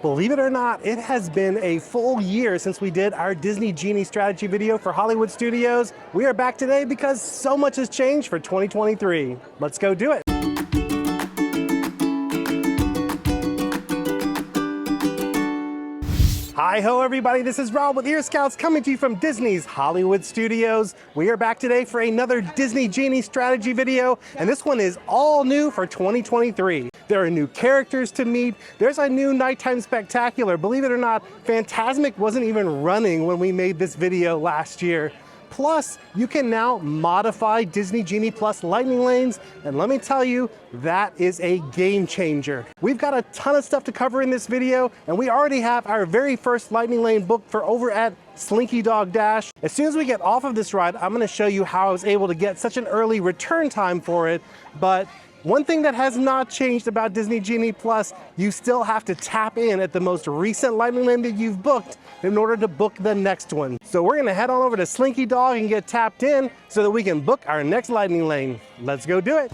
Believe it or not, it has been a full year since we did our Disney Genie strategy video for Hollywood Studios. We are back today because so much has changed for 2023. Let's go do it. Hi-ho everybody, this is Rob with Ear Scouts coming to you from Disney's Hollywood Studios. We are back today for another Disney Genie strategy video, and this one is all new for 2023. There are new characters to meet. There's a new nighttime spectacular. Believe it or not, Fantasmic wasn't even running when we made this video last year. Plus, you can now modify Disney Genie Plus lightning lanes, and let me tell you, that is a game changer. We've got a ton of stuff to cover in this video, and we already have our very first lightning lane booked for over at Slinky Dog Dash. As soon as we get off of this ride, I'm gonna show you how I was able to get such an early return time for it, but one thing that has not changed about Disney Genie Plus, you still have to tap in at the most recent lightning lane that you've booked in order to book the next one. So we're gonna head on over to Slinky Dog and get tapped in so that we can book our next lightning lane. Let's go do it.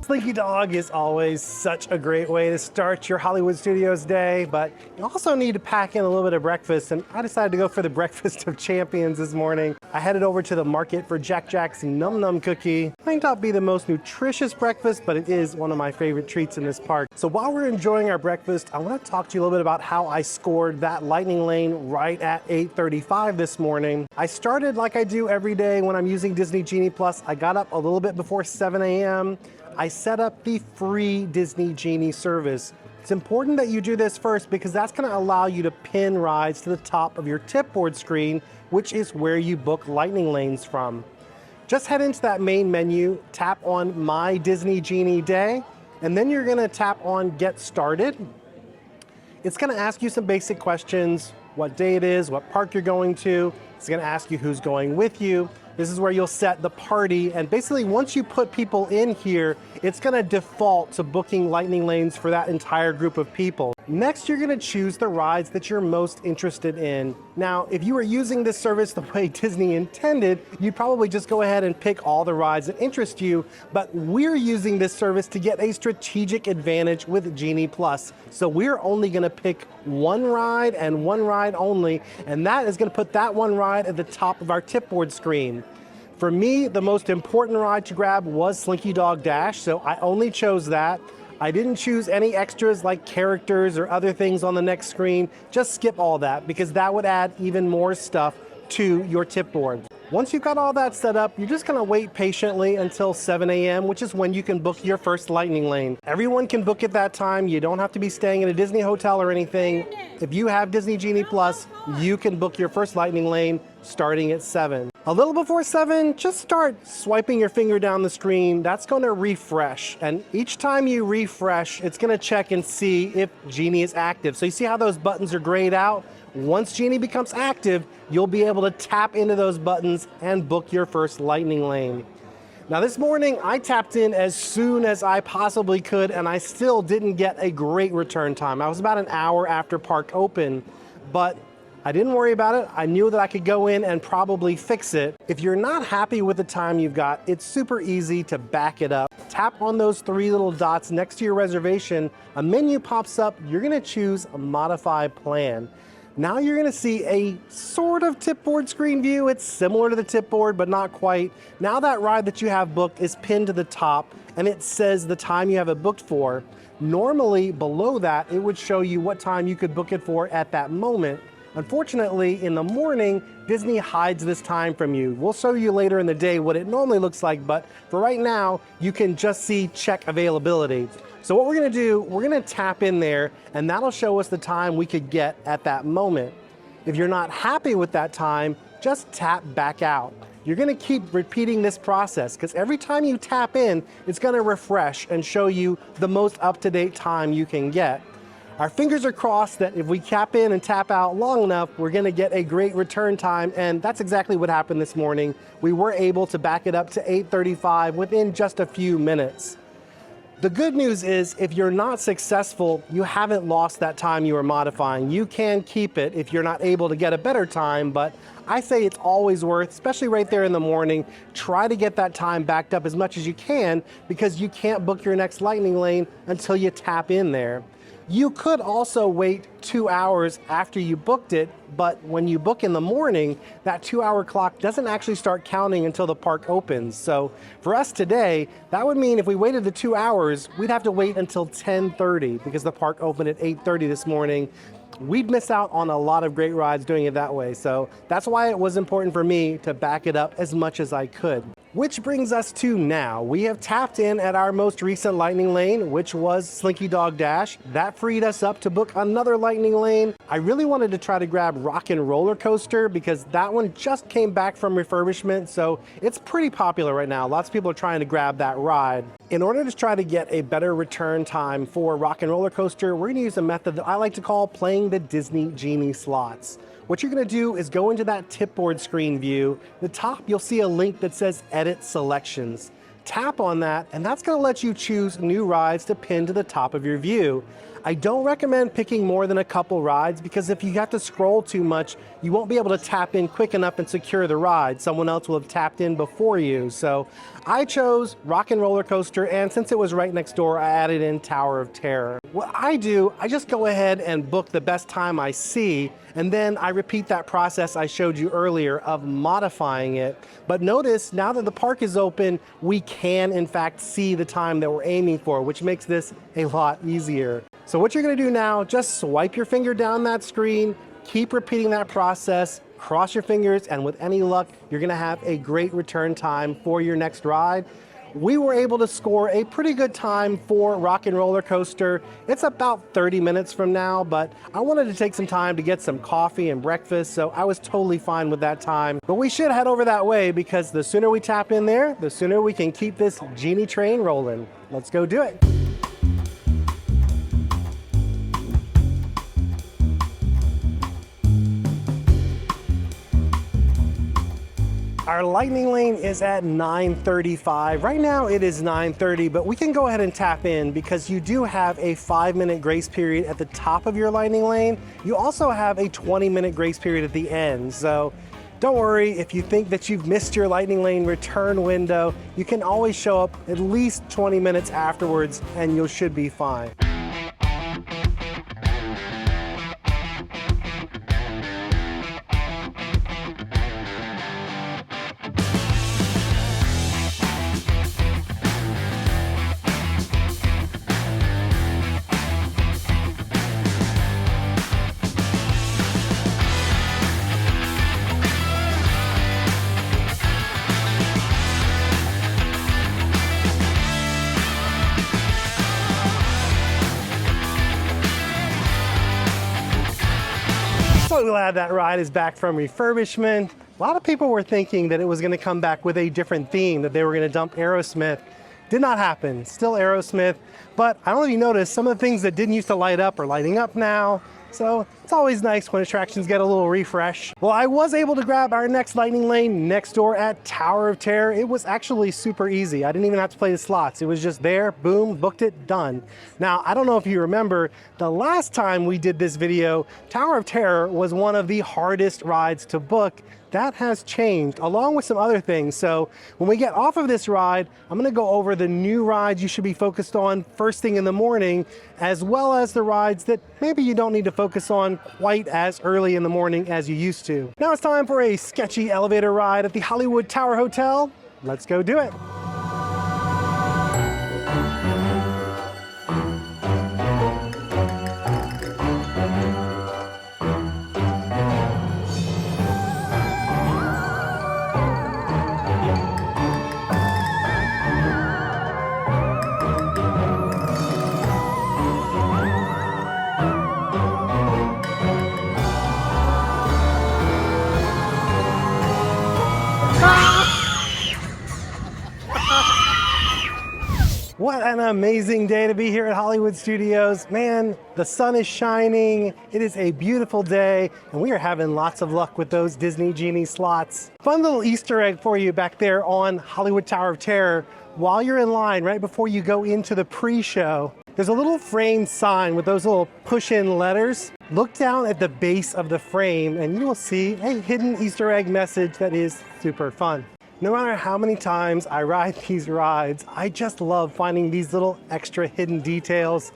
Slinky Dog is always such a great way to start your Hollywood Studios day, but you also need to pack in a little bit of breakfast, and I decided to go for the breakfast of champions this morning. I headed over to the market for Jack Jack's Num Num Cookie. Might not be the most nutritious breakfast, but it is one of my favorite treats in this park. So while we're enjoying our breakfast, I want to talk to you a little bit about how I scored that lightning lane right at 8:35 this morning. I started like I do every day when I'm using Disney Genie Plus. I got up a little bit before 7 a.m. I set up the free Disney Genie service. It's important that you do this first because that's going to allow you to pin rides to the top of your tipboard screen, which is where you book lightning lanes from. Just head into that main menu, tap on My Disney Genie Day, and then you're going to tap on Get Started. It's going to ask you some basic questions, what day it is, what park you're going to. It's going to ask you who's going with you. This is where you'll set the party, and basically once you put people in here, it's gonna default to booking lightning lanes for that entire group of people. Next, you're gonna choose the rides that you're most interested in. Now, if you were using this service the way Disney intended, you'd probably just go ahead and pick all the rides that interest you, but we're using this service to get a strategic advantage with Genie Plus. So we're only gonna pick one ride and one ride only, and that is gonna put that one ride at the top of our tipboard screen. For me, the most important ride to grab was Slinky Dog Dash, so I only chose that. I didn't choose any extras like characters or other things on the next screen. Just skip all that because that would add even more stuff to your tipboard. Once you've got all that set up, you're just gonna wait patiently until 7 a.m., which is when you can book your first lightning lane. Everyone can book at that time. You don't have to be staying in a Disney hotel or anything. If you have Disney Genie Plus, you can book your first lightning lane starting at 7. A little before 7, just start swiping your finger down the screen. That's gonna refresh, and each time you refresh, it's gonna check and see if Genie is active. So you see how those buttons are grayed out? Once Genie becomes active, you'll be able to tap into those buttons and book your first lightning lane. Now this morning, I tapped in as soon as I possibly could, and I still didn't get a great return time. I was about an hour after park open, but I didn't worry about it. I knew that I could go in and probably fix it. If you're not happy with the time you've got, it's super easy to back it up. Tap on those 3 little dots next to your reservation. A menu pops up. You're gonna choose a Modify Plan. Now you're gonna see a sort of tipboard screen view. It's similar to the tipboard, but not quite. Now that ride that you have booked is pinned to the top, and it says the time you have it booked for. Normally, below that, it would show you what time you could book it for at that moment. Unfortunately, in the morning, Disney hides this time from you. We'll show you later in the day what it normally looks like, but for right now, you can just see check availability. So what we're gonna do, we're gonna tap in there, and that'll show us the time we could get at that moment. If you're not happy with that time, just tap back out. you're gonna keep repeating this process because every time you tap in, it's gonna refresh and show you the most up-to-date time you can get. Our fingers are crossed that if we tap in and tap out long enough, we're gonna get a great return time, and that's exactly what happened this morning. We were able to back it up to 8:35 within just a few minutes. The good news is if you're not successful, you haven't lost that time you were modifying. You can keep it if you're not able to get a better time, but I say it's always worth, especially right there in the morning, try to get that time backed up as much as you can because you can't book your next lightning lane until you tap in there. You could also wait 2 hours after you booked it, but when you book in the morning, that 2-hour clock doesn't actually start counting until the park opens. So for us today, that would mean if we waited the 2 hours, we'd have to wait until 10:30 because the park opened at 8:30 this morning. We'd miss out on a lot of great rides doing it that way. So that's why it was important for me to back it up as much as I could. Which brings us to now. We have tapped in at our most recent lightning lane, which was Slinky Dog Dash. That freed us up to book another lightning lane. I really wanted to try to grab Rock and Roller Coaster because that one just came back from refurbishment, so it's pretty popular right now. Lots of people are trying to grab that ride. In order to try to get a better return time for Rock and Roller Coaster, we're gonna use a method that I like to call playing the Disney Genie slots. What you're gonna do is go into that tipboard screen view. At the top, you'll see a link that says Edit Selections. Tap on that, and that's gonna let you choose new rides to pin to the top of your view. I don't recommend picking more than a couple rides because if you have to scroll too much, you won't be able to tap in quick enough and secure the ride. Someone else will have tapped in before you. So I chose Rock and Roller Coaster, and since it was right next door, I added in Tower of Terror. What I do, I just go ahead and book the best time I see, and then I repeat that process I showed you earlier of modifying it. But notice, now that the park is open, we can in fact see the time that we're aiming for, which makes this a lot easier. So what you're gonna do now, just swipe your finger down that screen, keep repeating that process, cross your fingers, and with any luck, you're gonna have a great return time for your next ride. We were able to score a pretty good time for Rock and Roller Coaster. It's about 30 minutes from now, but I wanted to take some time to get some coffee and breakfast, so I was totally fine with that time. But we should head over that way because the sooner we tap in there, the sooner we can keep this Genie train rolling. Let's go do it. Our lightning lane is at 9:35. Right now it is 9:30, but we can go ahead and tap in because you do have a 5-minute grace period at the top of your lightning lane. You also have a 20-minute grace period at the end. So don't worry if you think that you've missed your lightning lane return window. You can always show up at least 20 minutes afterwards and you should be fine. So glad that ride is back from refurbishment. A lot of people were thinking that it was going to come back with a different theme, that they were going to dump Aerosmith. Did not happen, still Aerosmith, but I don't know if you noticed, some of the things that didn't used to light up are lighting up now. So it's always nice when attractions get a little refresh. Well, I was able to grab our next lightning lane next door at Tower of Terror. It was actually super easy. I didn't even have to play the slots. It was just there, boom, booked it, done. Now, I don't know if you remember, the last time we did this video, Tower of Terror was one of the hardest rides to book. That has changed, along with some other things. So when we get off of this ride, I'm gonna go over the new rides you should be focused on first thing in the morning, as well as the rides that maybe you don't need to focus on quite as early in the morning as you used to. Now it's time for a sketchy elevator ride at the Hollywood Tower Hotel. Let's go do it. Ah! an amazing day to be here at Hollywood Studios. Man, the sun is shining. It is a beautiful day, and we are having lots of luck with those Disney Genie slots. Fun little Easter egg for you back there on Hollywood Tower of Terror. While you're in line, right before you go into the pre-show, there's a little frame sign with those little push-in letters. Look down at the base of the frame, and you will see a hidden Easter egg message that is super fun. No matter how many times I ride these rides, I just love finding these little extra hidden details.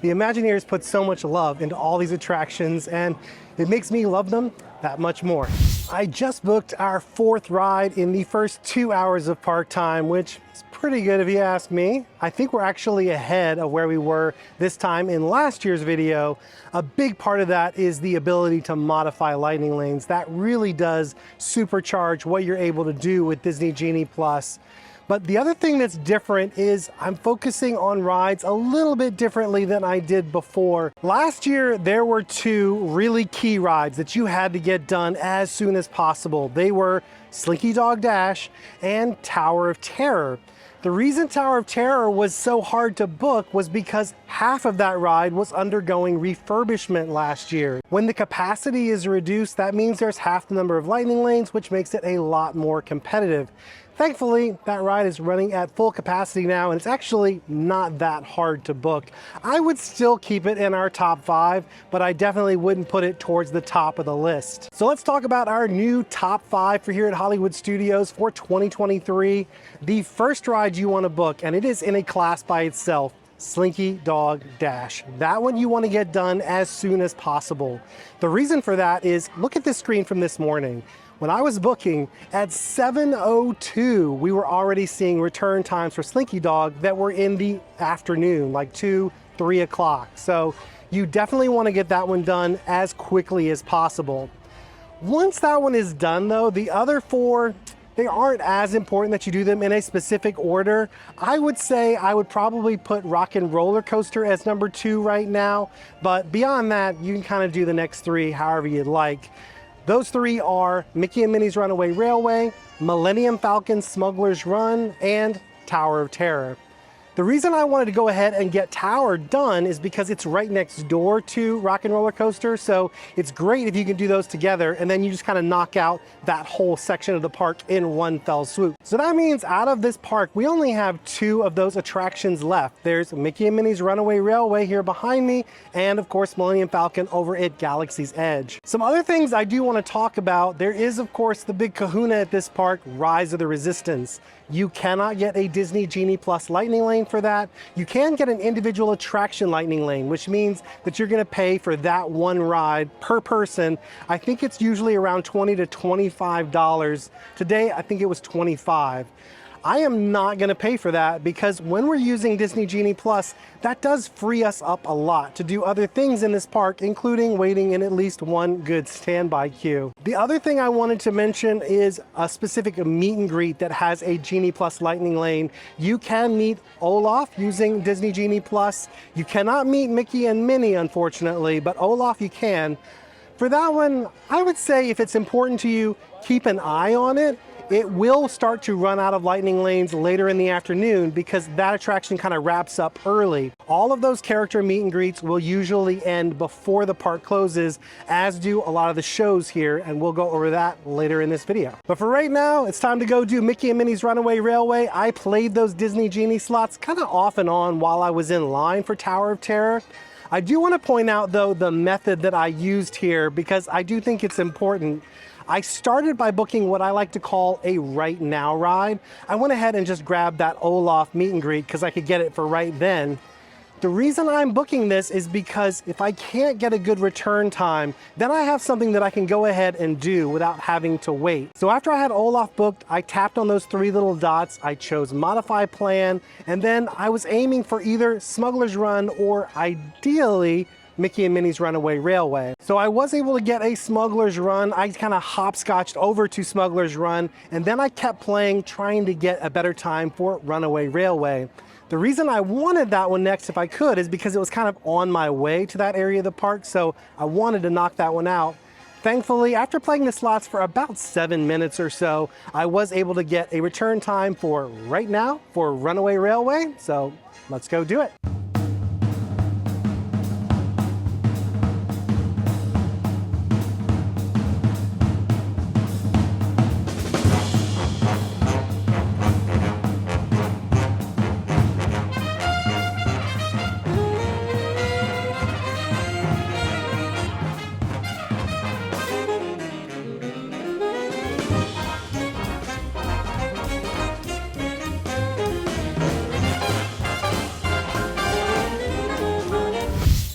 The Imagineers put so much love into all these attractions, and it makes me love them that much more. I just booked our 4th ride in the first 2 hours of park time, which is pretty good if you ask me. I think we're actually ahead of where we were this time in last year's video. A big part of that is the ability to modify lightning lanes. That really does supercharge what you're able to do with Disney Genie Plus. But the other thing that's different is I'm focusing on rides a little bit differently than I did before. Last year, there were 2 really key rides that you had to get done as soon as possible. They were Slinky Dog Dash and Tower of Terror. The reason Tower of Terror was so hard to book was because half of that ride was undergoing refurbishment last year. When the capacity is reduced, that means there's half the number of lightning lanes, which makes it a lot more competitive. Thankfully, that ride is running at full capacity now, and it's actually not that hard to book. I would still keep it in our top 5, but I definitely wouldn't put it towards the top of the list. So let's talk about our new top 5 for here at Hollywood Studios for 2023. The first ride you want to book, and it is in a class by itself, Slinky Dog Dash. That one you want to get done as soon as possible. The reason for that is, look at this screen from this morning. When I was booking at 7:02, we were already seeing return times for Slinky Dog that were in the afternoon, like 2, 3 o'clock. So you definitely want to get that one done as quickly as possible. Once that one is done though, the other 4, they aren't as important that you do them in a specific order. I would say I would probably put Rock and Roller Coaster as number 2 right now, but beyond that, you can kind of do the next 3 however you'd like. Those 3 are Mickey and Minnie's Runaway Railway, Millennium Falcon Smuggler's Run, and Tower of Terror. The reason I wanted to go ahead and get Tower done is because it's right next door to Rock and Roller Coaster, so it's great if you can do those together, and then you just kind of knock out that whole section of the park in one fell swoop. So that means out of this park, we only have 2 of those attractions left. There's Mickey and Minnie's Runaway Railway here behind me, and of course Millennium Falcon over at Galaxy's Edge. Some other things I do want to talk about, there is of course the big kahuna at this park, Rise of the Resistance. You cannot get a Disney Genie Plus lightning lane for that. You can get an individual attraction lightning lane, which means that you're gonna pay for that one ride per person. I think it's usually around $20 to $25. Today, I think it was $25. I am not gonna pay for that because when we're using Disney Genie Plus, that does free us up a lot to do other things in this park, including waiting in at least one good standby queue. The other thing I wanted to mention is a specific meet and greet that has a Genie Plus lightning lane. You can meet Olaf using Disney Genie Plus. You cannot meet Mickey and Minnie, unfortunately, but Olaf you can. For that one, I would say if it's important to you, keep an eye on it. It will start to run out of lightning lanes later in the afternoon because that attraction kind of wraps up early. All of those character meet and greets will usually end before the park closes, as do a lot of the shows here, and we'll go over that later in this video. But for right now, it's time to go do Mickey and Minnie's Runaway Railway. I played those Disney Genie slots kind of off and on while I was in line for Tower of Terror. I do want to point out though the method that I used here because I do think it's important. I started by booking what I like to call a right now ride. I went ahead and just grabbed that Olaf meet and greet because I could get it for right then. The reason I'm booking this is because if I can't get a good return time, then I have something that I can go ahead and do without having to wait. So after I had Olaf booked, I tapped on those 3 little dots, I chose Modify Plan, and then I was aiming for either Smuggler's Run or ideally Mickey and Minnie's Runaway Railway. So I was able to get a Smuggler's Run. I kind of hopscotched over to Smuggler's Run, and then I kept playing, trying to get a better time for Runaway Railway. The reason I wanted that one next if I could is because it was kind of on my way to that area of the park, so I wanted to knock that one out. Thankfully, after playing the slots for about 7 minutes or so, I was able to get a return time for right now for Runaway Railway, so let's go do it.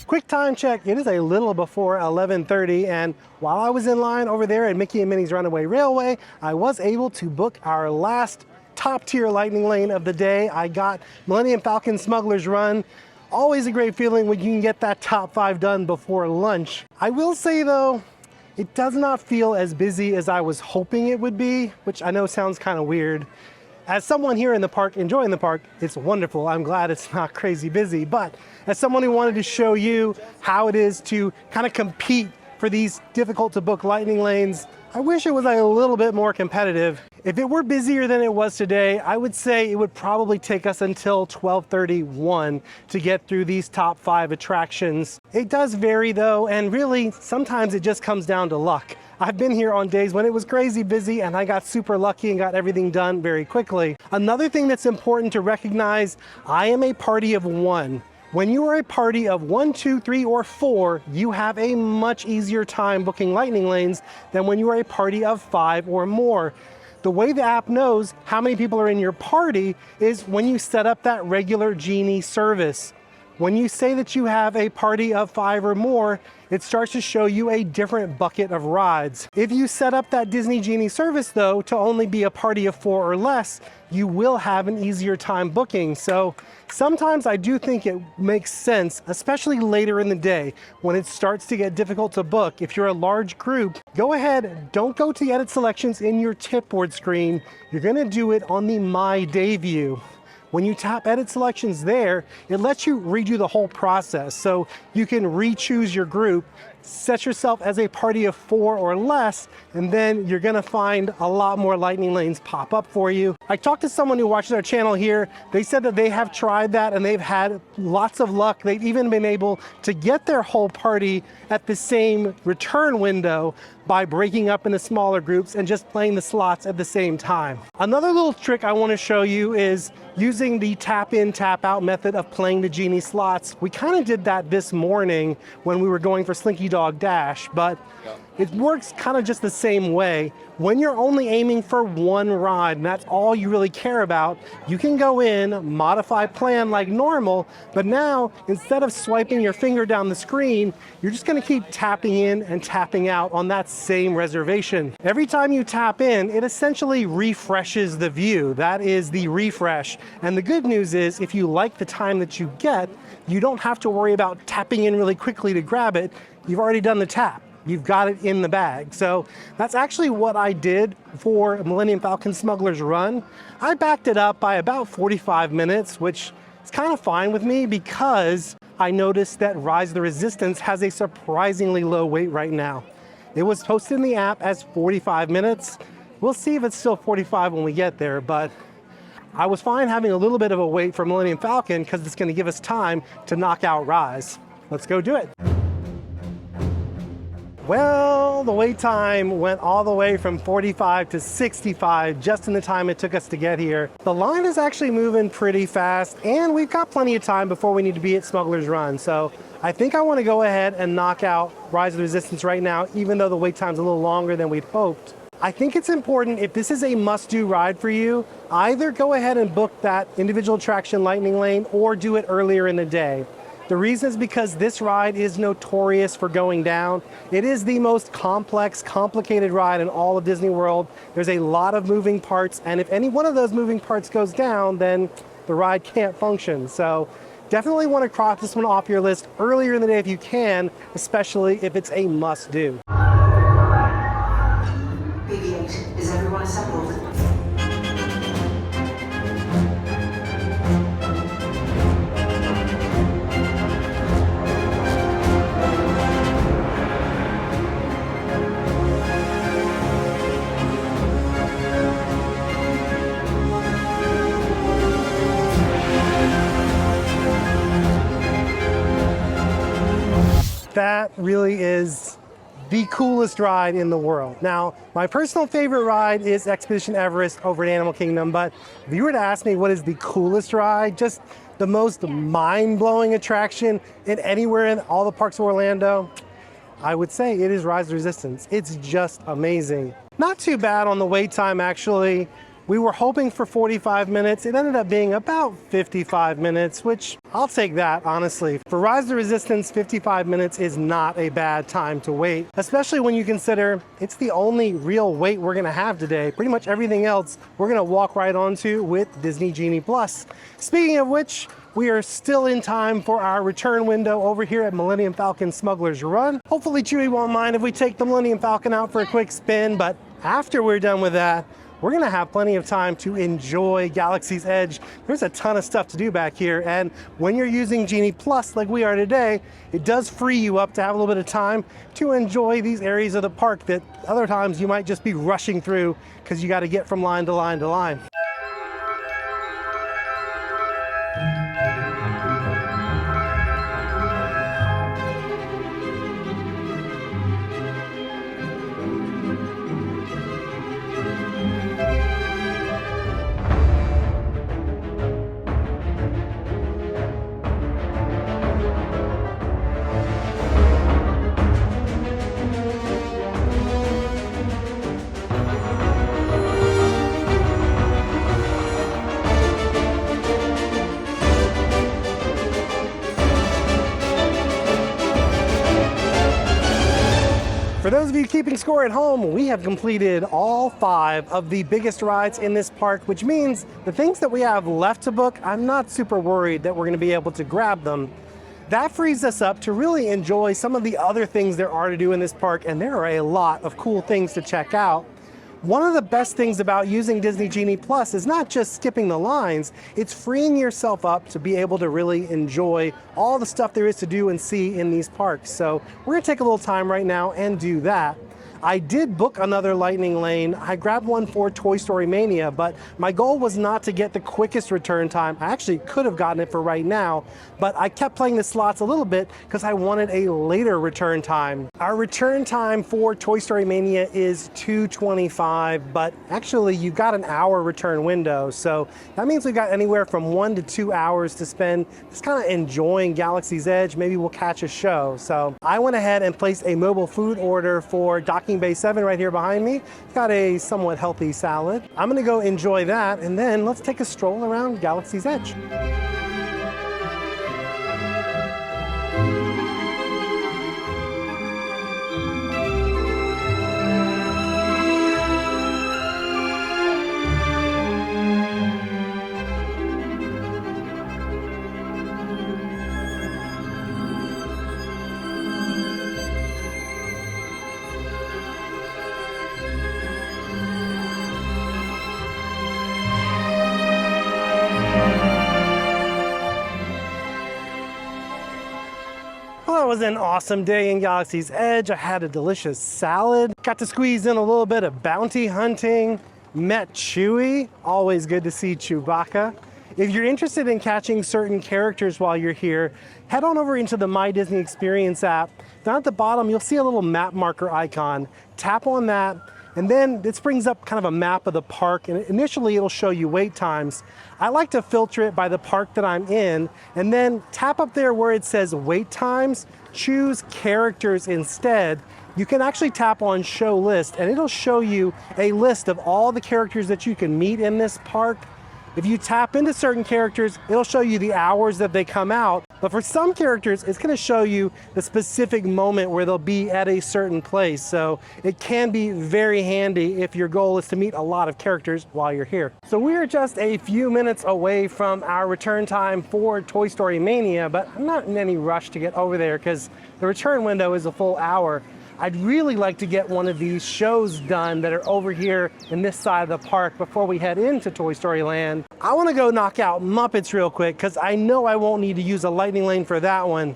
Quick time check, it is a little before 11:30, and while I was in line over there at Mickey and Minnie's Runaway Railway, I was able to book our last top tier lightning lane of the day. I got Millennium Falcon Smuggler's Run. Always a great feeling when you can get that top 5 done before lunch. I will say though, it does not feel as busy as I was hoping it would be, which I know sounds kind of weird. As someone here in the park, enjoying the park, it's wonderful. I'm glad it's not crazy busy, but as someone who wanted to show you how it is to kind of compete for these difficult to book lightning lanes, I wish it was a little bit more competitive. If it were busier than it was today, I would say it would probably take us until 12:31 to get through these top 5 attractions. It does vary though, and really, sometimes it just comes down to luck. I've been here on days when it was crazy busy and I got super lucky and got everything done very quickly. Another thing that's important to recognize, I am a party of 1. When you are a party of 1, 2, 3, or 4, you have a much easier time booking lightning lanes than when you are a party of 5 or more. The way the app knows how many people are in your party is when you set up that regular Genie service. When you say that you have a party of 5 or more, it starts to show you a different bucket of rides. If you set up that Disney Genie service though to only be a party of 4 or less, you will have an easier time booking. So sometimes I do think it makes sense, especially later in the day when it starts to get difficult to book. If you're a large group, go ahead, don't go to the edit selections in your tipboard screen. You're gonna do it on the My Day view. When you tap edit selections there, it lets you redo the whole process. So you can re-choose your group, set yourself as a party of 4 or less, and then you're gonna find a lot more lightning lanes pop up for you. I talked to someone who watches our channel here. They said that they have tried that and they've had lots of luck. They've even been able to get their whole party at the same return window by breaking up into smaller groups and just playing the slots at the same time. Another little trick I want to show you is using the tap in, tap out method of playing the Genie slots. We kind of did that this morning when we were going for Slinky Dog Dash, but it works kind of just the same way. When you're only aiming for 1 ride and that's all you really care about, you can go in, modify plan like normal, but now instead of swiping your finger down the screen, you're just gonna keep tapping in and tapping out on that same reservation. Every time you tap in, it essentially refreshes the view. That is the refresh. And the good news is if you like the time that you get, you don't have to worry about tapping in really quickly to grab it. You've already done the tap. You've got it in the bag. So that's actually what I did for Millennium Falcon Smuggler's Run. I backed it up by about 45 minutes, which is kind of fine with me because I noticed that Rise of the Resistance has a surprisingly low wait right now. It was posted in the app as 45 minutes. We'll see if it's still 45 when we get there, but I was fine having a little bit of a wait for Millennium Falcon because it's gonna give us time to knock out Rise. Let's go do it. Well, the wait time went all the way from 45 to 65 just in the time it took us to get here. The line is actually moving pretty fast and we've got plenty of time before we need to be at Smuggler's Run. So I think I want to go ahead and knock out Rise of the Resistance right now, even though the wait time's a little longer than we'd hoped. I think it's important, if this is a must-do ride for you, either go ahead and book that individual attraction lightning lane or do it earlier in the day. The reason is because this ride is notorious for going down. It is the most complex, complicated ride in all of Disney World. There's a lot of moving parts, and if any one of those moving parts goes down, then the ride can't function. So definitely want to cross this one off your list earlier in the day if you can, especially if it's a must-do. BB-8, is everyone assembled? That really is the coolest ride in the world. Now, my personal favorite ride is Expedition Everest over at Animal Kingdom, but if you were to ask me what is the coolest ride, just the most mind-blowing attraction in anywhere in all the parks of Orlando, I would say it is Rise of Resistance. It's just amazing. Not too bad on the wait time, actually. We were hoping for 45 minutes. It ended up being about 55 minutes, which I'll take that, honestly. For Rise of Resistance, 55 minutes is not a bad time to wait, especially when you consider it's the only real wait we're gonna have today. Pretty much everything else we're gonna walk right onto with Disney Genie Plus. Speaking of which, we are still in time for our return window over here at Millennium Falcon Smuggler's Run. Hopefully Chewie won't mind if we take the Millennium Falcon out for a quick spin, but after we're done with that, we're gonna have plenty of time to enjoy Galaxy's Edge. There's a ton of stuff to do back here, and when you're using Genie Plus like we are today, it does free you up to have a little bit of time to enjoy these areas of the park that other times you might just be rushing through because you gotta get from line to line to line. For those of you keeping score at home, we have completed all 5 of the biggest rides in this park, which means the things that we have left to book, I'm not super worried that we're gonna be able to grab them. That frees us up to really enjoy some of the other things there are to do in this park, and there are a lot of cool things to check out. One of the best things about using Disney Genie Plus is not just skipping the lines, it's freeing yourself up to be able to really enjoy all the stuff there is to do and see in these parks. So we're gonna take a little time right now and do that. I did book another Lightning Lane. I grabbed one for Toy Story Mania, but my goal was not to get the quickest return time. I actually could have gotten it for right now, but I kept playing the slots a little bit because I wanted a later return time. Our return time for Toy Story Mania is 2:25, but actually you've got an hour return window. So that means we've got anywhere from 1 to 2 hours to spend just kind of enjoying Galaxy's Edge. Maybe we'll catch a show. So I went ahead and placed a mobile food order for Docking Bay 7 right here behind me. Got a somewhat healthy salad. I'm gonna go enjoy that, and then let's take a stroll around Galaxy's Edge. Well, that was an awesome day in Galaxy's Edge. I had a delicious salad, got to squeeze in a little bit of bounty hunting, met Chewie, always good to see Chewbacca. If you're interested in catching certain characters while you're here, head on over into the My Disney Experience app. Down at the bottom, you'll see a little map marker icon. Tap on that, and then this brings up kind of a map of the park, and initially it'll show you wait times. I like to filter it by the park that I'm in, and then tap up there where it says wait times, choose characters instead. You can actually tap on show list, and it'll show you a list of all the characters that you can meet in this park. If you tap into certain characters, it'll show you the hours that they come out. But for some characters, it's gonna show you the specific moment where they'll be at a certain place. So it can be very handy if your goal is to meet a lot of characters while you're here. So we're just a few minutes away from our return time for Toy Story Mania, but I'm not in any rush to get over there because the return window is a full hour. I'd really like to get one of these shows done that are over here in this side of the park before we head into Toy Story Land. I want to go knock out Muppets real quick because I know I won't need to use a lightning lane for that one.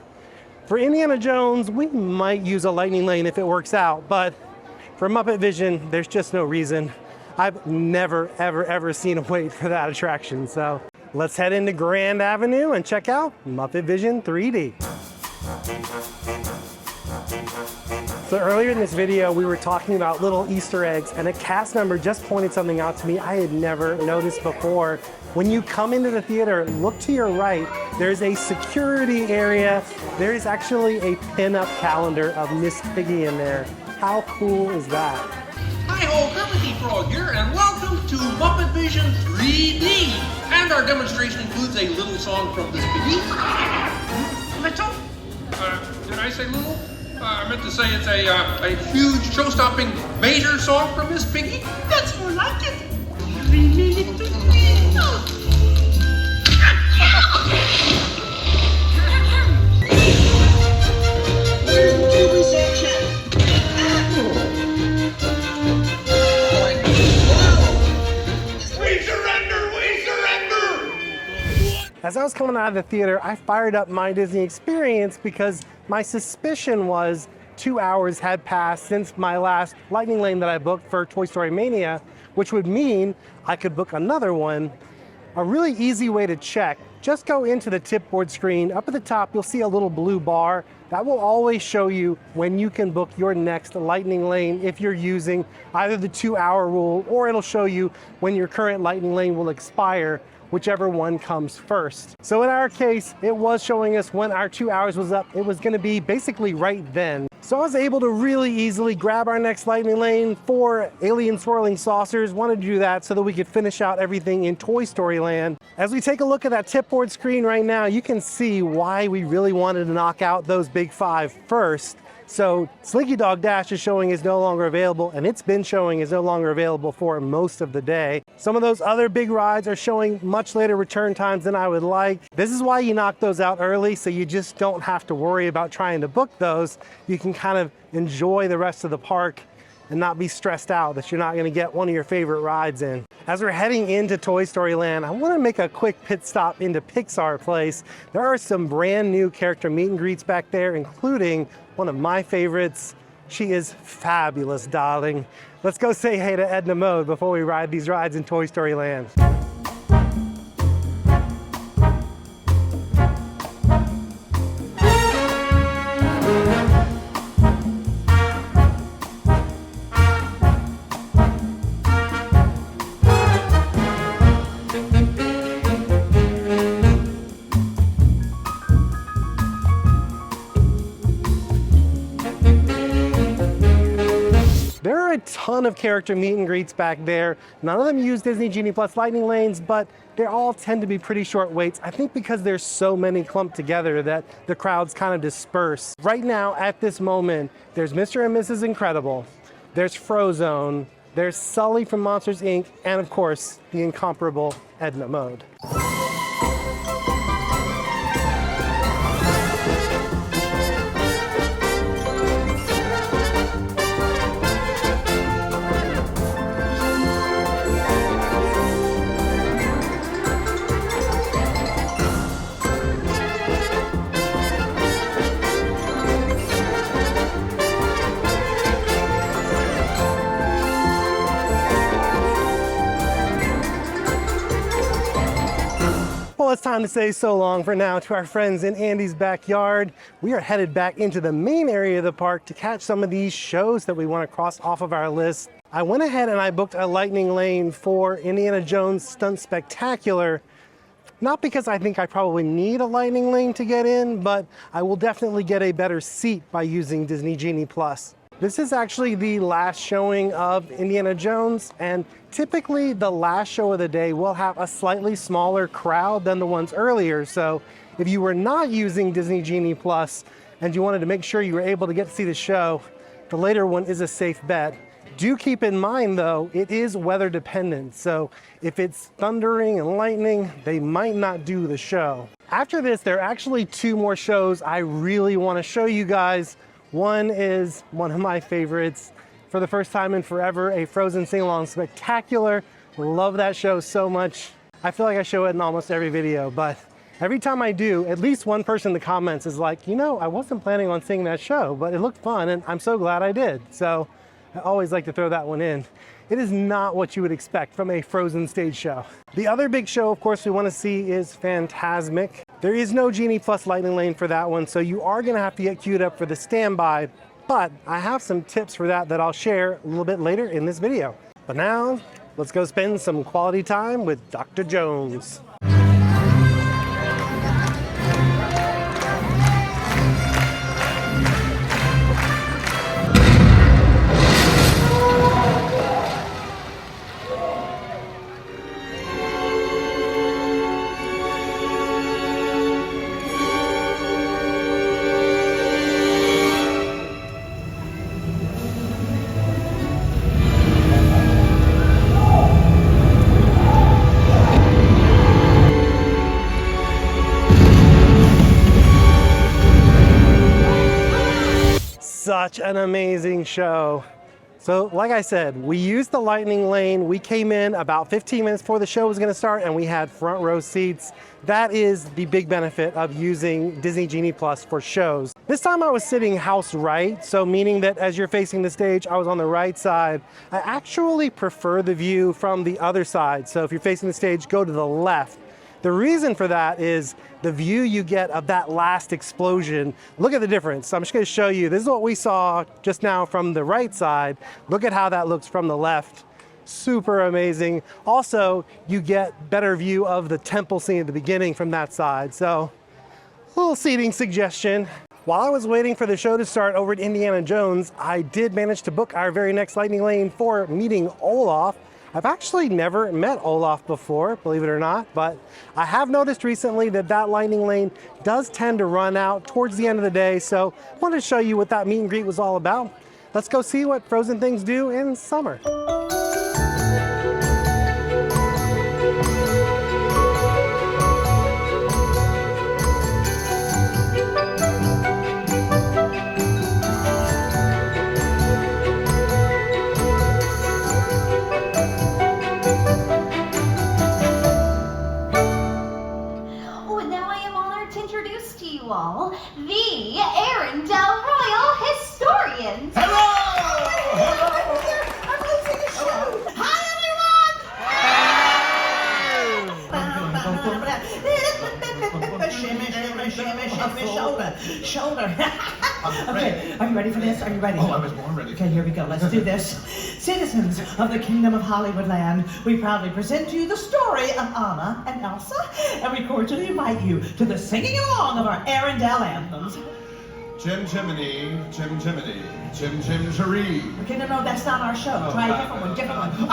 For Indiana Jones, we might use a lightning lane if it works out, but for Muppet Vision, there's just no reason. I've never, ever seen a wait for that attraction. So let's head into Grand Avenue and check out Muppet Vision 3D. So earlier in this video, we were talking about little Easter eggs, and a cast member just pointed something out to me I had never noticed before. When you come into the theater, look to your right, there's a security area. There is actually a pin-up calendar of Miss Piggy in there. How cool is that? Hi-ho, Kermit the Frog here, and welcome to Muppet Vision 3D. And our demonstration includes a little song from Miss Piggy. Little? Did I say little? I meant to say it's a huge show-stopping major song from Miss Piggy. That's more like it. Really little people. As I was coming out of the theater, I fired up my Disney experience because my suspicion was 2 hours had passed since my last Lightning Lane that I booked for Toy Story Mania, which would mean I could book another one. A really easy way to check, just go into the tipboard screen. Up at the top, you'll see a little blue bar. That will always show you when you can book your next Lightning Lane if you're using either the 2-hour rule, or it'll show you when your current Lightning Lane will expire, whichever one comes first. So in our case, it was showing us when our 2 hours was up. It was gonna be basically right then. So I was able to really easily grab our next Lightning Lane for Alien Swirling Saucers. Wanted to do that so that we could finish out everything in Toy Story Land. As we take a look at that tipboard screen right now, you can see why we really wanted to knock out those big 5 first. So Slinky Dog Dash is showing is no longer available, and it's been showing is no longer available for most of the day. Some of those other big rides are showing much later return times than I would like. This is why you knock those out early, so you just don't have to worry about trying to book those. You can kind of enjoy the rest of the park and not be stressed out that you're not gonna get one of your favorite rides in. As we're heading into Toy Story Land, I wanna make a quick pit stop into Pixar Place. There are some brand new character meet and greets back there, including one of my favorites. She is fabulous, darling. Let's go say hey to Edna Mode before we ride these rides in Toy Story Land. There are a ton of character meet and greets back there. None of them use Disney Genie Plus Lightning Lanes, but they all tend to be pretty short waits. I think because there's so many clumped together that the crowds kind of disperse. Right now, at this moment, there's Mr. and Mrs. Incredible, there's Frozone, there's Sully from Monsters, Inc., and of course, the incomparable Edna Mode. Well, it's time to say so long for now to our friends in Andy's backyard. We are headed back into the main area of the park to catch some of these shows that we want to cross off of our list. I went ahead and I booked a Lightning Lane for Indiana Jones Stunt Spectacular. Not because I think I probably need a Lightning Lane to get in, but I will definitely get a better seat by using Disney Genie Plus. This is actually the last showing of Indiana Jones, and typically the last show of the day will have a slightly smaller crowd than the ones earlier. So if you were not using Disney Genie Plus and you wanted to make sure you were able to get to see the show, the later one is a safe bet. Do keep in mind though, it is weather dependent. So if it's thundering and lightning, they might not do the show. After this, there are actually 2 more shows I really want to show you guys. One is one of my favorites. For the first time in forever, a Frozen Sing-Along Spectacular. Love that show so much. I feel like I show it in almost every video, but every time I do, at least one person in the comments is like, you know, I wasn't planning on seeing that show, but it looked fun and I'm so glad I did. So I always like to throw that one in. It is not what you would expect from a Frozen stage show. The other big show, of course, we want to see is Fantasmic. There is no Genie Plus Lightning Lane for that one, so you are going to have to get queued up for the standby. But I have some tips for that I'll share a little bit later in this video. But now, let's go spend some quality time with Dr. Jones. Such an amazing show. So like I said, we used the lightning lane. We came in about 15 minutes before the show was going to start and we had front row seats. That is the big benefit of using Disney Genie Plus for shows. This time I was sitting house right, so meaning that as you're facing the stage, I was on the right side. I actually prefer the view from the other side. So if you're facing the stage, go to the left. The reason for that is the view you get of that last explosion. Look at the difference. I'm just going to show you. This is what we saw just now from the right side. Look at how that looks from the left. Super amazing. Also, you get better view of the temple scene at the beginning from that side. So, little seating suggestion. While I was waiting for the show to start over at Indiana Jones, I did manage to book our very next lightning lane for meeting Olaf. I've actually never met Olaf before, believe it or not, but I have noticed recently that that lightning lane does tend to run out towards the end of the day, so I wanted to show you what that meet and greet was all about. Let's go see what frozen things do in summer. The Arendelle Royal Historians. Hello! I'm losing a shoe. Hi, everyone! Shimmy, shimmy, shimmy, shimmy, shoulder, shoulder. Okay, are you ready for this? Are you ready? Oh, I was born ready. Okay, here we go. Let's do this. Citizens of the Kingdom of Hollywoodland, we proudly present to you the story of Anna and Elsa, and we cordially invite you to the singing along of our Arendelle anthems. Chim chimney, chim chimney, chim chim cheree. Okay, no, that's not our show. Oh, Try a different one, different one. Oh,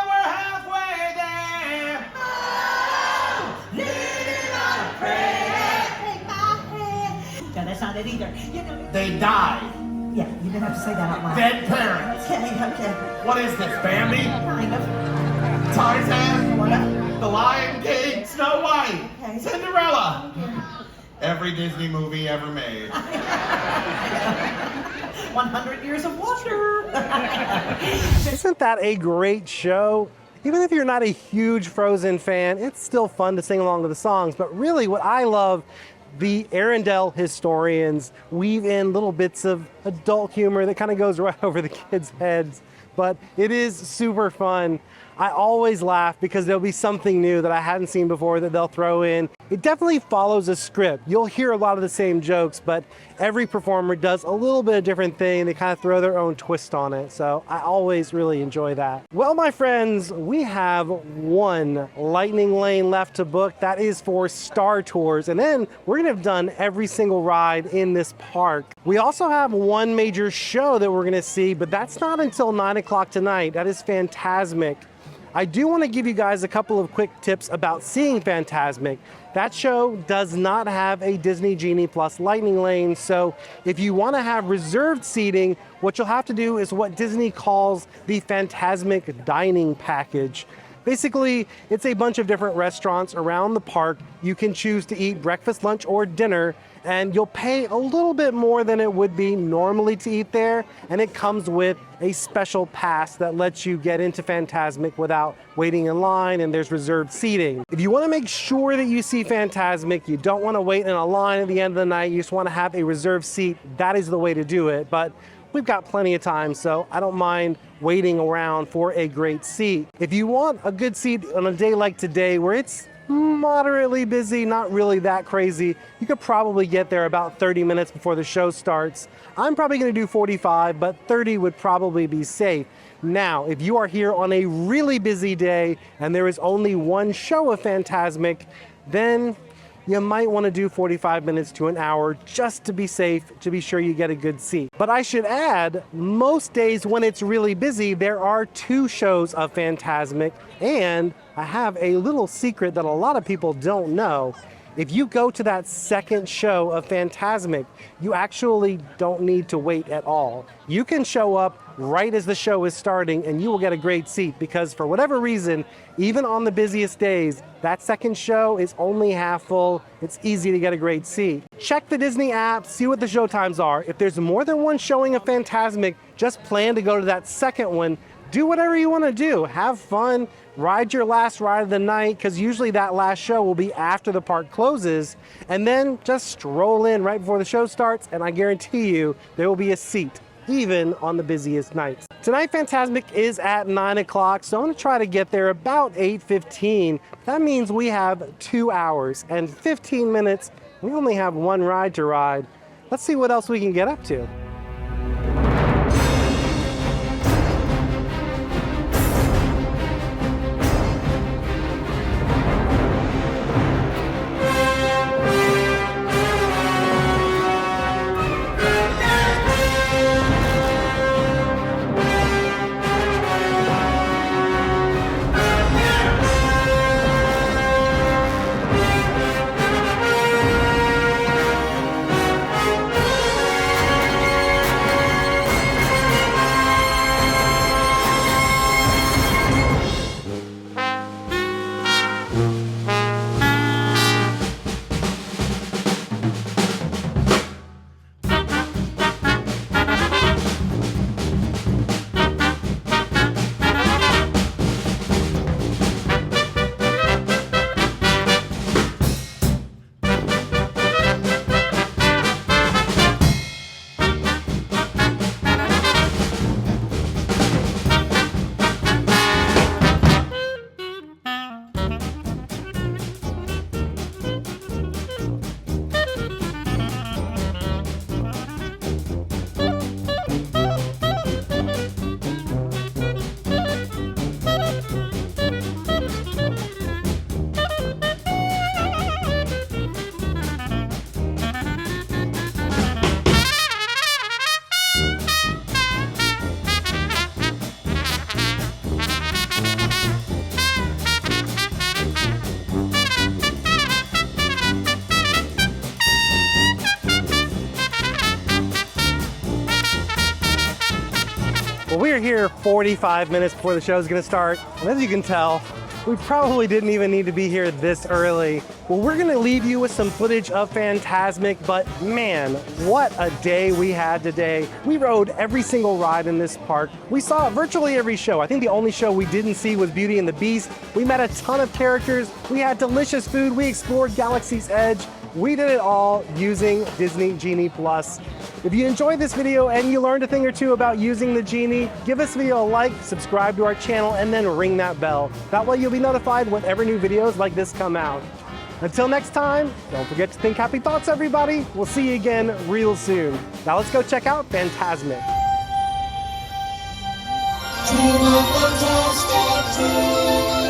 we're halfway there. Leaning on a prayer. Take my hand. No, that's not it either. You know. They died. Yeah, you didn't have to say that out loud. Dead parents. Okay. What is this, Bambi? Kind of. Tarzan? What? The Lion King? Snow White? Okay. Cinderella? Every Disney movie ever made. 100 years of wonder. Isn't that a great show? Even if you're not a huge Frozen fan, it's still fun to sing along to the songs. But really what I love, the Arendelle historians weave in little bits of adult humor that kind of goes right over the kids' heads. But it is super fun. I always laugh because there'll be something new that I hadn't seen before that they'll throw in. It definitely follows a script. You'll hear a lot of the same jokes, but every performer does a little bit of different thing. They kind of throw their own twist on it. So I always really enjoy that. Well, my friends, we have one lightning lane left to book. That is for Star Tours. And then we're gonna have done every single ride in this park. We also have one major show that we're gonna see, but that's not until 9 o'clock tonight. That is Fantasmic. I do want to give you guys a couple of quick tips about seeing Fantasmic. That show does not have a Disney Genie Plus lightning lane, so if you want to have reserved seating, what you'll have to do is what Disney calls the Fantasmic dining package. Basically, it's a bunch of different restaurants around the park. You can choose to eat breakfast, lunch, or dinner, and you'll pay a little bit more than it would be normally to eat there, and it comes with a special pass that lets you get into Fantasmic without waiting in line, and there's reserved seating. If you want to make sure that you see Fantasmic, you don't want to wait in a line at the end of the night, you just want to have a reserved seat, that is the way to do it. But we've got plenty of time, so I don't mind waiting around for a great seat. If you want a good seat on a day like today where it's moderately busy, not really that crazy. You could probably get there about 30 minutes before the show starts. I'm probably gonna do 45, but 30 would probably be safe. Now, if you are here on a really busy day and there is only one show of Fantasmic, then you might want to do 45 minutes to an hour just to be safe, to be sure you get a good seat. But I should add, most days when it's really busy, there are 2 shows of Fantasmic, and I have a little secret that a lot of people don't know. If you go to that second show of Fantasmic, you actually don't need to wait at all. You can show up right as the show is starting and you will get a great seat, because for whatever reason, even on the busiest days, that second show is only half full. It's easy to get a great seat. Check the Disney app, see what the show times are. If there's more than one showing of Fantasmic, just plan to go to that second one. Do whatever you want to do. Have fun. Ride your last ride of the night, because usually that last show will be after the park closes, and then just stroll in right before the show starts, and I guarantee you there will be a seat, even on the busiest nights. Tonight, Fantasmic is at 9 o'clock, so I'm gonna try to get there about 8:15. That means we have 2 hours and 15 minutes. We only have one ride to ride. Let's see what else we can get up to. Well, we are here 45 minutes before the show is going to start, and as you can tell, we probably didn't even need to be here this early. Well, we're going to leave you with some footage of Fantasmic, but man, what a day we had today. We rode every single ride in this park. We saw virtually every show. I think the only show we didn't see was Beauty and the Beast. We met a ton of characters. We had delicious food. We explored Galaxy's Edge. We did it all using Disney Genie Plus. If you enjoyed this video and you learned a thing or two about using the Genie, give this video a like, subscribe to our channel, and then ring that bell. That way you'll be notified whenever new videos like this come out. Until next time, don't forget to think happy thoughts, everybody. We'll see you again real soon. Now let's go check out Fantasmic. Fantastic.